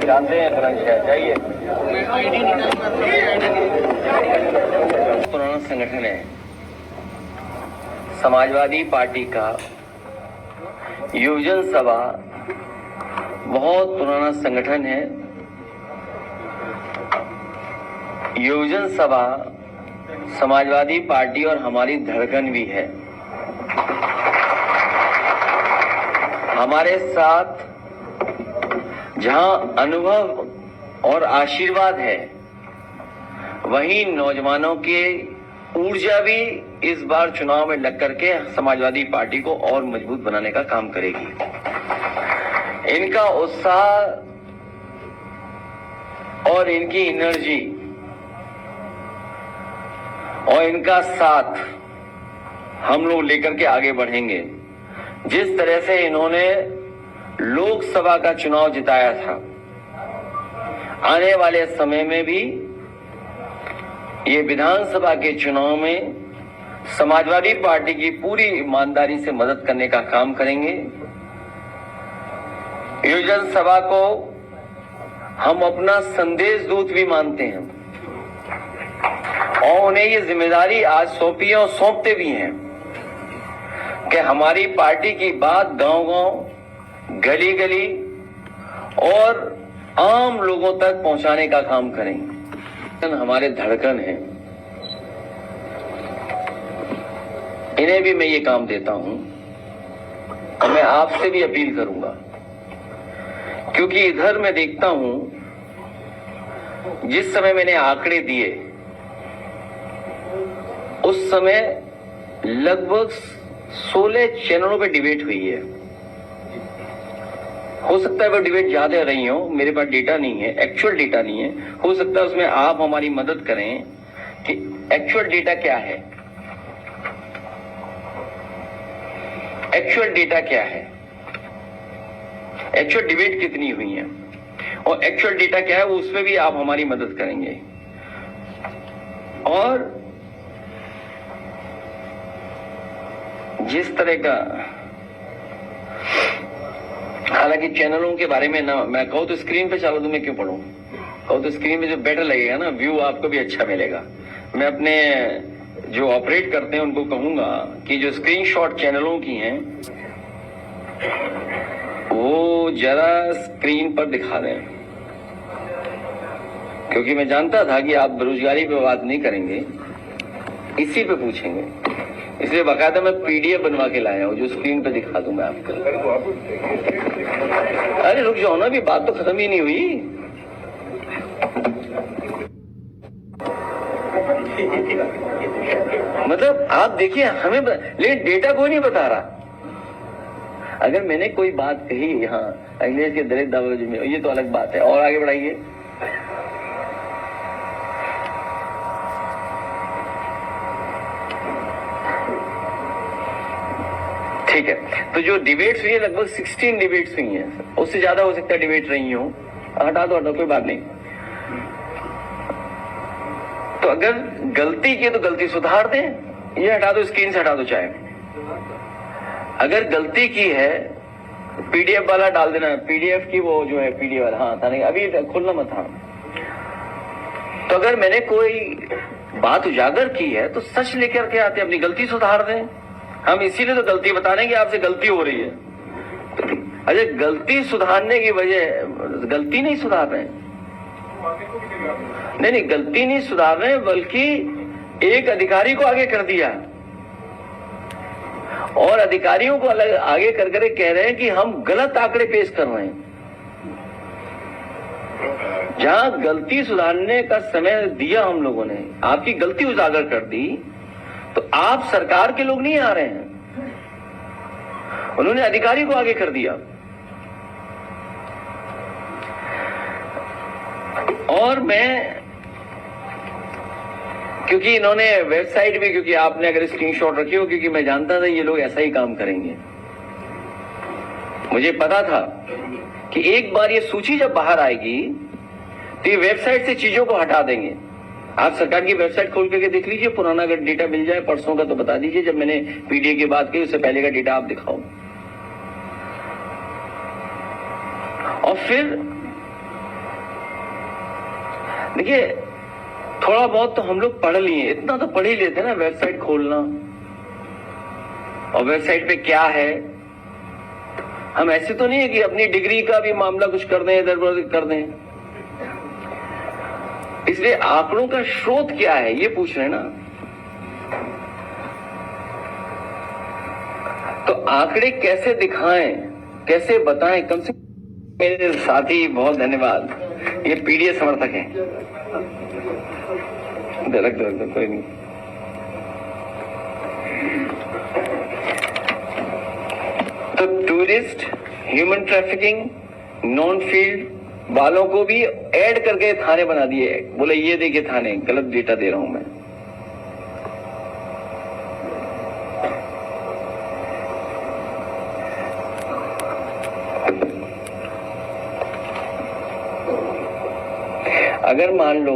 जानते हैं तुरंत चाहिए। पुराना संगठन है समाजवादी पार्टी का युवजन सभा, बहुत पुराना संगठन है। युवजन सभा समाजवादी पार्टी और हमारी धड़कन भी है। हमारे साथ जहां अनुभव और आशीर्वाद है, वहीं नौजवानों की ऊर्जा भी इस बार चुनाव में लग करके समाजवादी पार्टी को और मजबूत बनाने का काम करेगी। इनका उत्साह और इनकी एनर्जी और इनका साथ हम लोग लेकर के आगे बढ़ेंगे। जिस तरह से इन्होंने लोकसभा का चुनाव जिताया था, आने वाले समय में भी ये विधानसभा के चुनाव में समाजवादी पार्टी की पूरी ईमानदारी से मदद करने का काम करेंगे। युवजन सभा को हम अपना संदेश दूत भी मानते हैं और उन्हें ये जिम्मेदारी आज सौंपी है और सौंपते भी हैं कि हमारी पार्टी की बात गांव-गांव, गली-गली और आम लोगों तक पहुंचाने का काम करेंगे। हमारे धड़कन हैं, इन्हें भी मैं ये काम देता हूं और मैं आपसे भी अपील करूंगा, क्योंकि इधर मैं देखता हूं जिस समय मैंने आंकड़े दिए उस समय लगभग 16 चैनलों पे डिबेट हुई है। हो सकता है वो डिबेट ज्यादा रही हो, मेरे पास डेटा नहीं है, एक्चुअल डेटा नहीं है। हो सकता है उसमें आप हमारी मदद करें कि एक्चुअल डेटा क्या है, एक्चुअल डेटा क्या है, एक्चुअल डिबेट कितनी हुई है और एक्चुअल डेटा क्या है, वो उसमें भी आप हमारी मदद करेंगे। और जिस तरह का, हालांकि चैनलों के बारे में ना मैं कहूँ तो स्क्रीन पे चला दूं, मैं क्यों पढ़ूं, कहूँ तो स्क्रीन पे जो बेटर लगेगा ना, व्यू आपको भी अच्छा मिलेगा। मैं अपने जो ऑपरेट करते हैं उनको कहूंगा कि जो स्क्रीनशॉट चैनलों की हैं वो जरा स्क्रीन पर दिखा दें, क्योंकि मैं जानता था कि आप बेरोजगारी पे बात नहीं करेंगे, इसी पे पूछेंगे, इसलिए बाकायदा मैं पीडीएफ बनवा के लाया हूं जो स्क्रीन पे दिखा दूं मैं आपको। अरे रुक जाओ ना, अभी बात तो खत्म ही नहीं हुई। मतलब आप देखिए, हमें लेकिन डेटा कोई नहीं बता रहा। अगर मैंने कोई बात कही यहाँ अंग्रेज के दलित दावज में, ये तो अलग बात है। और आगे बढ़ाइए। ठीक है, तो जो डिबेट्स हुई है लगभग 16 डिबेट्स हुई हैं, उससे ज्यादा हो सकता है डिबेट रही हो। हटा दो, कोई बात नहीं। तो अगर गलती की तो गलती सुधार दें, ये हटा दो, स्क्रीन से हटा दो चाहे। अगर गलती की है पीडीएफ वाला डाल देना, पीडीएफ की वो जो है पीडीएफ वाला, हाँ था नहीं, अभी खुलना मत। हाँ, तो अगर मैंने कोई बात उजागर की है तो सच लेकर के आते, अपनी गलती सुधार दें। हम इसीलिए तो गलती बता रहे हैं कि आपसे गलती हो रही है। अरे गलती सुधारने की वजह, गलती नहीं सुधार रहे हैं, नहीं गलती नहीं सुधार रहे हैं, बल्कि एक अधिकारी को आगे कर दिया और अधिकारियों को अलग आगे कर कर कह रहे हैं कि हम गलत आंकड़े पेश कर रहे हैं। जहां गलती सुधारने का समय दिया हम लोगों ने, आपकी गलती उजागर कर दी, तो आप सरकार के लोग नहीं आ रहे हैं, उन्होंने अधिकारी को आगे कर दिया। और मैं, क्योंकि इन्होंने वेबसाइट में, क्योंकि आपने अगर स्क्रीनशॉट रखी हो, क्योंकि मैं जानता था ये लोग ऐसा ही काम करेंगे, मुझे पता था कि एक बार ये सूची जब बाहर आएगी तो ये वेबसाइट से चीजों को हटा देंगे आप सरकार की वेबसाइट खोल करके देख लीजिए, पुराना अगर डेटा मिल जाए परसों का तो बता दीजिए, जब मैंने पीडीए की बात की उससे पहले का डेटा आप दिखाओ। और फिर देखिए, थोड़ा बहुत तो हम लोग पढ़ लिए, इतना तो पढ़ ही लेते ना, वेबसाइट खोलना और वेबसाइट पे क्या है। हम ऐसे तो नहीं है कि अपनी डिग्री का भी मामला कुछ कर दें, इधर उधर कर दें। इसलिए आंकड़ों का स्रोत क्या है ये पूछ रहे हैं ना। तो आंकड़े कैसे दिखाएं, कैसे बताएं, कम से कम। मेरे साथी बहुत धन्यवाद, ये पीडीए समर्थक हैं। रख दो, कोई नहीं। तो tourist, human trafficking, non field वालों को भी ऐड करके थाने बना दिए। बोले ये देखिए थाने, गलत डेटा दे रहा हूं मैं। अगर मान लो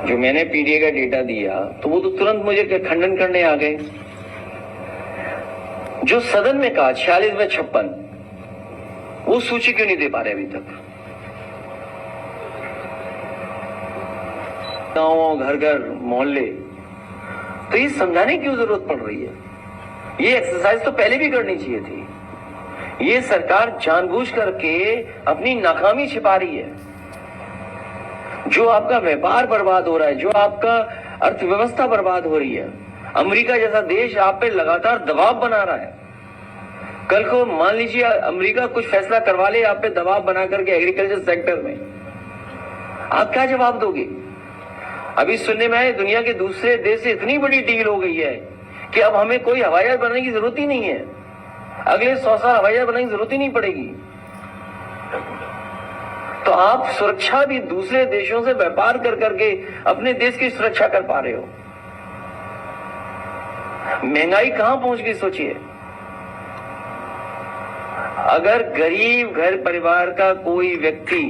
जो मैंने पीडीए का डेटा दिया तो वो तो तुरंत मुझे खंडन करने आ गए। जो सदन में कहा 46 में 56, वो सूची क्यों नहीं दे पा रहे अभी तक? गांव, घर घर, मोहल्ले, तो ये समझाने की जरूरत पड़ रही है। ये एक्सरसाइज तो पहले भी करनी चाहिए थी। ये सरकार जानबूझ करके अपनी नाकामी छिपा रही है। जो आपका व्यापार बर्बाद हो रहा है, जो आपका अर्थव्यवस्था बर्बाद हो रही है, अमेरिका जैसा देश आप पे लगातार दबाव बना रहा है। कल को मान लीजिए अमेरिका कुछ फैसला करवा ले आप पे दबाव बना करके एग्रीकल्चर सेक्टर में, आप क्या जवाब दोगे? अभी सुनने में आए दुनिया के दूसरे देश से इतनी बड़ी डील हो गई है कि अब हमें कोई हवाई जहाज बनाने की जरूरत ही नहीं है। अगले 100 साल हवाई जहाज बनाने की जरूरत ही नहीं पड़ेगी। तो आप सुरक्षा भी दूसरे देशों से व्यापार कर करके अपने देश की सुरक्षा कर पा रहे हो। महंगाई कहां पहुंच गई सोचिए। अगर गरीब घर परिवार का कोई व्यक्ति,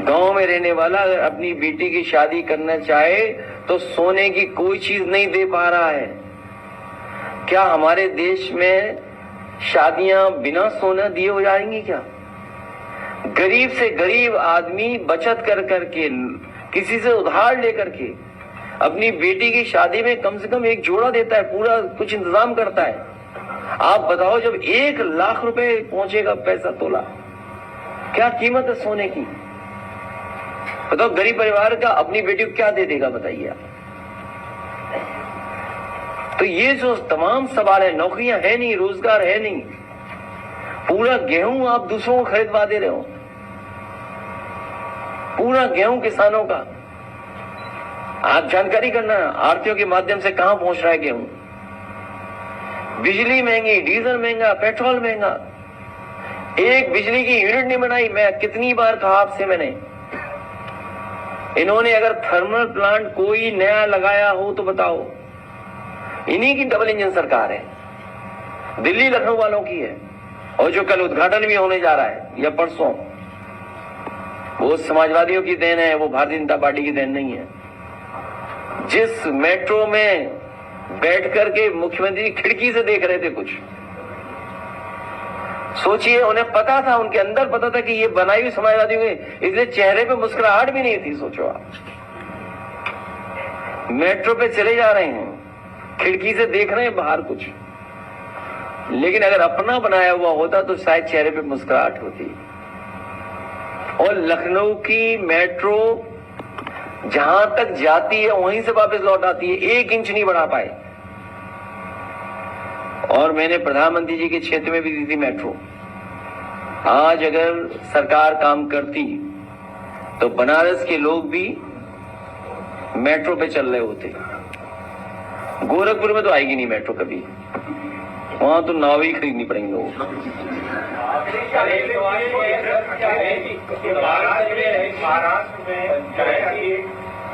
गांव में रहने वाला, अगर अपनी बेटी की शादी करना चाहे तो सोने की कोई चीज नहीं दे पा रहा है। क्या हमारे देश में शादियां बिना सोना दिए हो जाएंगी क्या? गरीब से गरीब आदमी बचत कर करके, किसी से उधार लेकर के अपनी बेटी की शादी में कम से कम एक जोड़ा देता है, पूरा कुछ इंतजाम करता है। आप बताओ, जब 1 लाख रुपए पहुंचेगा पैसा तोला, क्या कीमत है सोने की? बताओ गरीब परिवार का अपनी बेटी को क्या दे देगा, बताइए आप। तो ये जो तमाम सवाल है, नौकरियां है नहीं, रोजगार है नहीं, पूरा गेहूं आप दूसरों को खरीदवा दे रहे हो, पूरा गेहूं किसानों का। आप जानकारी करना आरटीओ के माध्यम से कहां पहुंच रहा है गेहूं। बिजली महंगी, डीजल महंगा, पेट्रोल महंगा। एक बिजली की यूनिट नहीं बनाई। मैं कितनी बार कहा आपसे मैंने, इन्होंने अगर थर्मल प्लांट कोई नया लगाया हो तो बताओ। इन्हीं की डबल इंजन सरकार है, दिल्ली लखनऊ वालों की है। और जो कल उद्घाटन भी होने जा रहा है या परसों, वो समाजवादियों की देन है, वो भारतीय जनता पार्टी की देन नहीं है। जिस मेट्रो में बैठ करके मुख्यमंत्री खिड़की से देख रहे थे कुछ, सोचिए, उन्हें पता था, उनके अंदर पता था कि ये बनाई हुई समाजवादियों की, इसलिए चेहरे पे मुस्कुराहट भी नहीं थी। सोचो आप, मेट्रो पे चले जा रहे हैं, खिड़की से देख रहे हैं बाहर कुछ, लेकिन अगर अपना बनाया हुआ होता तो शायद चेहरे पे मुस्कुराहट होती। और लखनऊ की मेट्रो जहां तक जाती है वहीं से वापस लौट आती है, 1 इंच नहीं बढ़ा पाए। और मैंने प्रधानमंत्री जी के क्षेत्र में भी दी थी मेट्रो। आज अगर सरकार काम करती तो बनारस के लोग भी मेट्रो पे चल रहे होते। गोरखपुर में तो आएगी नहीं मेट्रो कभी, वहां तो नाव ही खरीदनी पड़ेंगी लोगों को। महाराष्ट्र में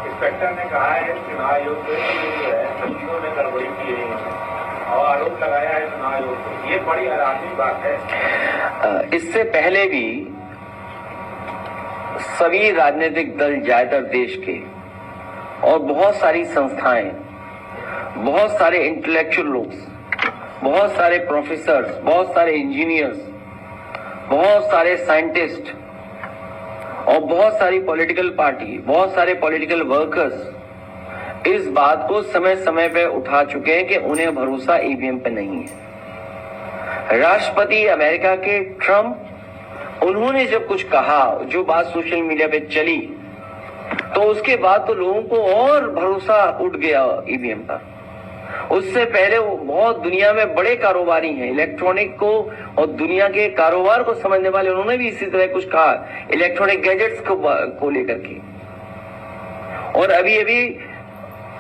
इंस्पेक्टर ने कहा है चुनाव आयोग ने गड़बड़ी की है और आरोप लगाया है चुनाव आयोग को। ये बड़ी हैरानी बात है। इससे पहले भी सभी राजनीतिक दल ज्यादातर देश के और बहुत सारी संस्थाएं, बहुत सारे इंटेलेक्चुअल लोग, बहुत सारे प्रोफेसर्स, बहुत सारे इंजीनियर्स, बहुत सारे साइंटिस्ट और बहुत सारी पॉलिटिकल पार्टी, बहुत सारे पॉलिटिकल वर्कर्स इस बात को समय समय पे उठा चुके हैं कि उन्हें भरोसा ईवीएम पे नहीं है। राष्ट्रपति अमेरिका के ट्रंप, उन्होंने जब कुछ कहा, जो बात सोशल मीडिया पे चली, तो उसके बाद तो लोगों को और भरोसा उठ गया ईवीएम पर। उससे पहले वो बहुत दुनिया में बड़े कारोबारी हैं इलेक्ट्रॉनिक को और दुनिया के कारोबार को समझने वाले, उन्होंने भी इसी तरह कुछ कहा इलेक्ट्रॉनिक गैजेट्स को लेकर के। और अभी अभी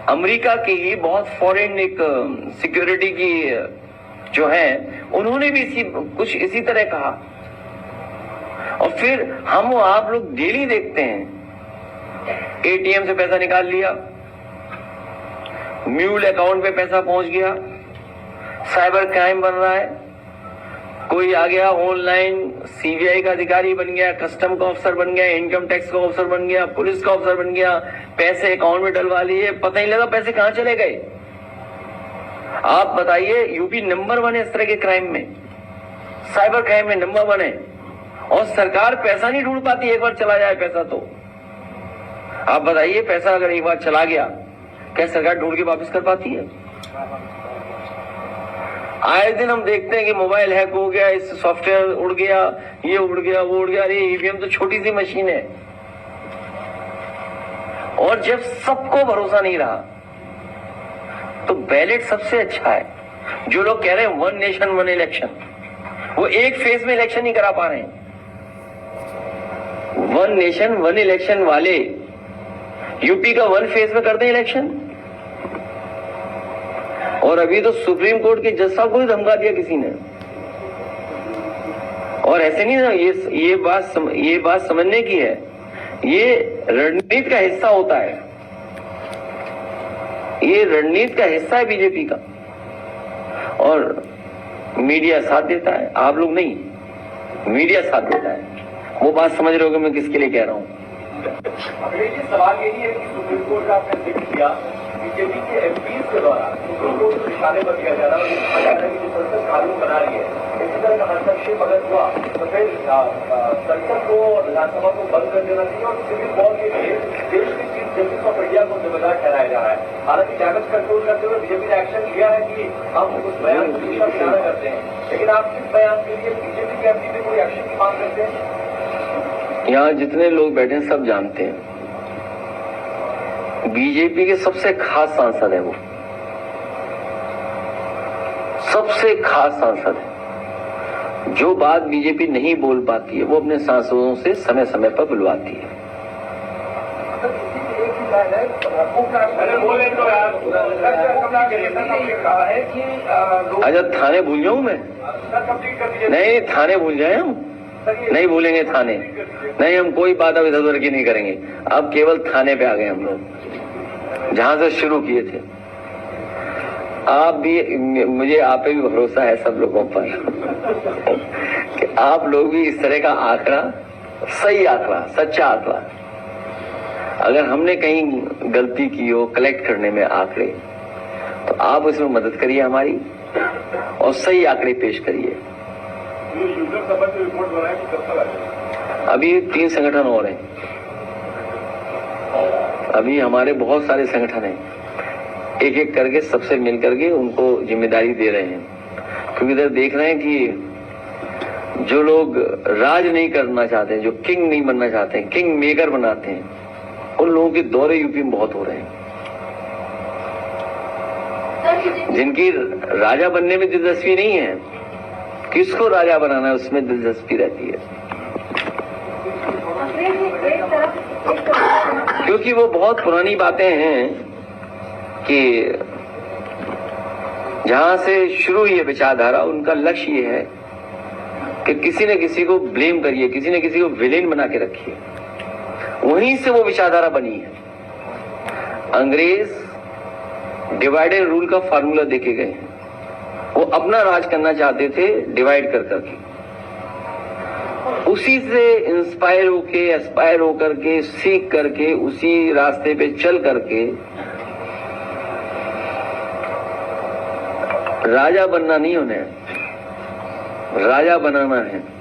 अमेरिका की ही बहुत फॉरेन एक सिक्योरिटी की जो है, उन्होंने भी कुछ इसी तरह कहा। और फिर हम आप लोग डेली देखते हैं, एटीएम से पैसा निकाल लिया, म्यूल अकाउंट पे पैसा पहुंच गया, साइबर क्राइम बन रहा है, कोई आ गया ऑनलाइन सीबीआई का अधिकारी बन गया, कस्टम का ऑफिसर बन गया, इनकम टैक्स का ऑफिसर बन गया, पुलिस का ऑफिसर बन गया, पैसे अकाउंट में डलवा लिए, पता नहीं लगा पैसे कहां चले गए। आप बताइए, यूपी नंबर 1 है इस तरह के क्राइम में, साइबर क्राइम में नंबर 1 है, और सरकार पैसा नहीं ढूंढ पाती। एक बार चला जाए पैसा तो आप बताइए, पैसा अगर एक बार चला गया, क्या सरकार ढूंढ के वापस कर पाती है? आए दिन हम देखते हैं कि मोबाइल हैक हो गया, इस सॉफ्टवेयर उड़ गया, ये उड़ गया, वो उड़ गया। अरे ईवीएम तो छोटी सी मशीन है। और जब सबको भरोसा नहीं रहा तो बैलेट सबसे अच्छा है। जो लोग कह रहे हैं 1 नेशन 1 इलेक्शन, वो एक फेज में इलेक्शन नहीं करा पा रहे हैं। 1 नेशन 1 इलेक्शन वाले यूपी का 1 फेज में करते हैं इलेक्शन। और अभी तो सुप्रीम कोर्ट के जज साहब को ही धमका दिया किसी ने। और ऐसे नहीं ना, ये बात समझने की है, ये रणनीति का हिस्सा होता है, ये रणनीति का हिस्सा है बीजेपी का। और मीडिया साथ देता है, आप लोग नहीं, मीडिया साथ देता है। वो बात समझ रहे हो कि मैं किसके लिए कह रहा हूं। अखिलेश जी, सवाल यही है कि सुप्रीम कोर्ट का आपने जिक्र किया, बीजेपी के एमपीज के द्वारा सुप्रीम कोर्ट को निशाने पर दिया जा रहा है और कहा जा रहा है कि जो संसद कानून बना रही है, इसी तरह का हस्तक्षेप अगर हुआ तो फिर संसद को, विधानसभा को बंद कर देना चाहिए और सिविल वॉर के लिए देश के चीफ जस्टिस ऑफ इंडिया को जिम्मेदार ठहराया जा रहा है। हालांकि डैमेज कंट्रोल करते हुए बीजेपी ने एक्शन लिया है कि हम उस बयान को किनारा करते हैं, लेकिन आप किस बयान के लिए बीजेपी के एमपी से कोई एक्शन की मांग करते हैं? यहाँ जितने लोग बैठे हैं सब जानते हैं, बीजेपी के सबसे खास सांसद है, वो सबसे खास सांसद है। जो बात बीजेपी नहीं बोल पाती है वो अपने सांसदों से समय समय पर बुलवाती है। अच्छा, थाने भूल जाऊं मैं? नहीं, थाने भूल जाए हम? नहीं भूलेंगे थाने, नहीं, हम कोई बात अब इधर उधर की नहीं करेंगे। अब केवल थाने पे आ गए हम लोग, जहां से शुरू किए थे। आप भी, मुझे आप पे भी भरोसा है सब लोगों पर कि आप लोग भी इस तरह का आंकड़ा, सही आंकड़ा, सच्चा आंकड़ा, अगर हमने कहीं गलती की हो कलेक्ट करने में आंकड़े, तो आप उसमें मदद करिए हमारी और सही आंकड़े पेश करिए। अभी 3 संगठन और हैं, अभी हमारे बहुत सारे संगठन हैं, एक एक करके सबसे मिल करके उनको जिम्मेदारी दे रहे हैं। क्योंकि इधर देख रहे हैं कि जो लोग राज नहीं करना चाहते हैं, जो किंग नहीं बनना चाहते हैं, किंग मेकर बनाते हैं, उन लोगों के दौरे यूपी में बहुत हो रहे हैं। जिनकी राजा बनने में दिलचस्पी नहीं है, किसको राजा बनाना है उसमें दिलचस्पी रहती है, क्योंकि वो बहुत पुरानी बातें हैं कि जहां से शुरू हुई है विचारधारा, उनका लक्ष्य ये है कि किसी न किसी को ब्लेम करिए, किसी न किसी को विलेन बना के रखिए। वहीं से वो विचारधारा बनी है। अंग्रेज डिवाइड एंड रूल का फार्मूला देके गए, वो अपना राज करना चाहते थे डिवाइड कर करके। उसी से इंस्पायर होके, एस्पायर होकर के, सीख करके, उसी रास्ते पे चल करके राजा बनना नहीं, उन्हें राजा बनाना है।